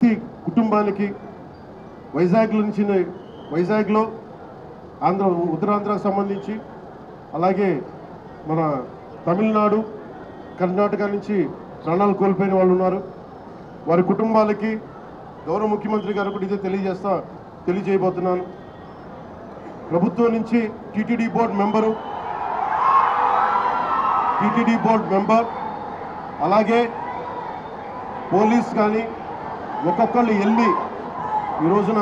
ప్రతి కుటుంబానికి వైజాగ్లో ఉత్తరాంధ్రకు సంబంధించి అలాగే మన తమిళనాడు కర్ణాటక నుంచి ప్రాణాలు కోల్పోయిన వాళ్ళు ఉన్నారు. వారి కుటుంబాలకి గౌరవ ముఖ్యమంత్రి గారు కూడా ఇదే తెలియజేయబోతున్నాను. ప్రభుత్వం నుంచి టీటీడీ బోర్డు మెంబర్ అలాగే పోలీస్ కానీ ఒక్కొక్కళ్ళు వెళ్ళి ఈ రోజున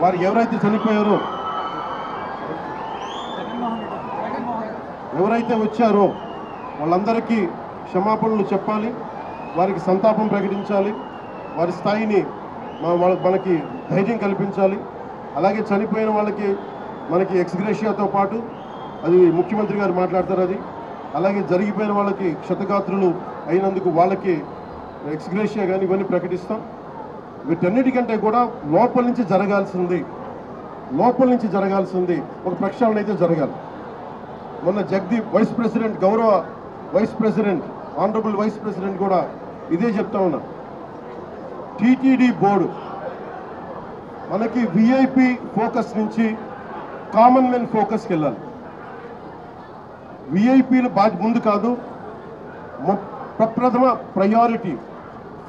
వారు ఎవరైతే చనిపోయారో ఎవరైతే వచ్చారో వాళ్ళందరికీ క్షమాపణలు చెప్పాలి, వారికి సంతాపం ప్రకటించాలి, వారి స్థాయిని మనకి ధైర్యం కల్పించాలి. అలాగే చనిపోయిన వాళ్ళకి మనకి ఎక్స్గ్రేషియాతో పాటు అది ముఖ్యమంత్రి గారు మాట్లాడతారు. అది అలాగే జరిగిపోయిన వాళ్ళకి క్షతగాత్రులు అయినందుకు వాళ్ళకి ఎక్స్గ్రేషియా కానీ ఇవన్నీ ప్రకటిస్తాం. వీటన్నిటికంటే కూడా లోపల నుంచి జరగాల్సింది ఒక ప్రక్షాళన అయితే జరగాలి. మొన్న జగదీప్ గౌరవ vice president honourable vice president కూడా ఇదే చెప్తా ఉన్నా. టీటీడీ బోర్డు మనకి విఐపి ఫోకస్ నుంచి కామన్ మెన్ ఫోకస్కి వెళ్ళాలి. విఐపీలు ముందు కాదు, ప్రథమ priority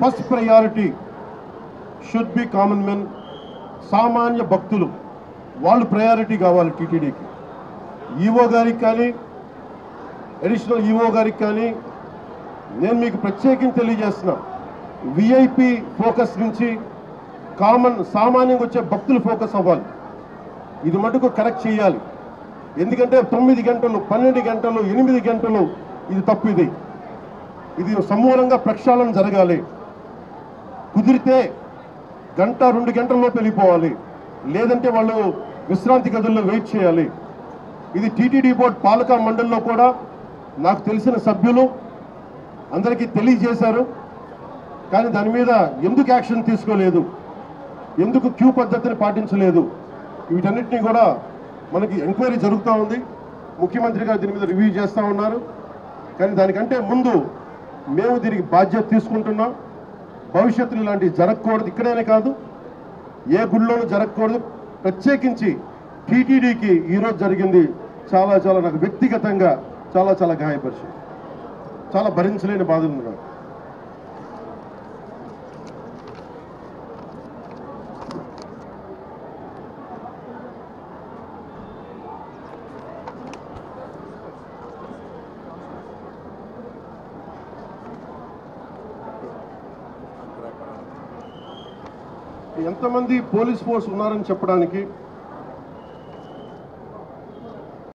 first priority should be common men. సామాన్య భక్తులు వాళ్ళు ప్రయారిటీ కావాలి టీటీడీకి. ఈఓ గారికి కానీ అడిషనల్ ఈఓ గారికి కానీ నేను మీకు ప్రత్యేకించి తెలియజేస్తున్నా, విఐపి ఫోకస్ నుంచి సామాన్యంగా వచ్చే భక్తులు ఫోకస్ అవ్వాలి. ఇది మటుకు కరెక్ట్ చేయాలి. ఎందుకంటే 9 గంటలు 12 గంటలు 8 గంటలు ఇది తప్పు. ఇది సమూలంగా ప్రక్షాళన జరగాలి. కుదిరితే 1-2 గంటల్లో వెళ్ళిపోవాలి, లేదంటే వాళ్ళు విశ్రాంతి గదుల్లో వెయిట్ చేయాలి. ఇది టీటీడీ బోర్డు పాలక మండలిలో కూడా నాకు తెలిసిన సభ్యులు అందరికీ తెలియజేశారు. కానీ దాని మీద ఎందుకు యాక్షన్ తీసుకోలేదు, ఎందుకు క్యూ పద్ధతిని పాటించలేదు, వీటన్నిటినీ కూడా మనకి ఎంక్వైరీ జరుగుతూ ఉంది. ముఖ్యమంత్రి గారు దీని మీద రివ్యూ చేస్తూ ఉన్నారు. కానీ దానికంటే ముందు మేము దీనికి బాధ్యత తీసుకుంటున్నాం. భవిష్యత్తులో ఇలాంటివి జరగకూడదు. ఇక్కడేనే కాదు, ఏ గుళ్ళోనూ జరగకూడదు. ప్రత్యేకించి టీటీడీకి ఈరోజు జరిగింది చాలా నాకు వ్యక్తిగతంగా చాలా గాయపరిచింది. చాలా భరించలేని బాధలు ఉన్నాయి. ఎంతమంది పోలీస్ ఫోర్స్ ఉన్నారని చెప్పడానికి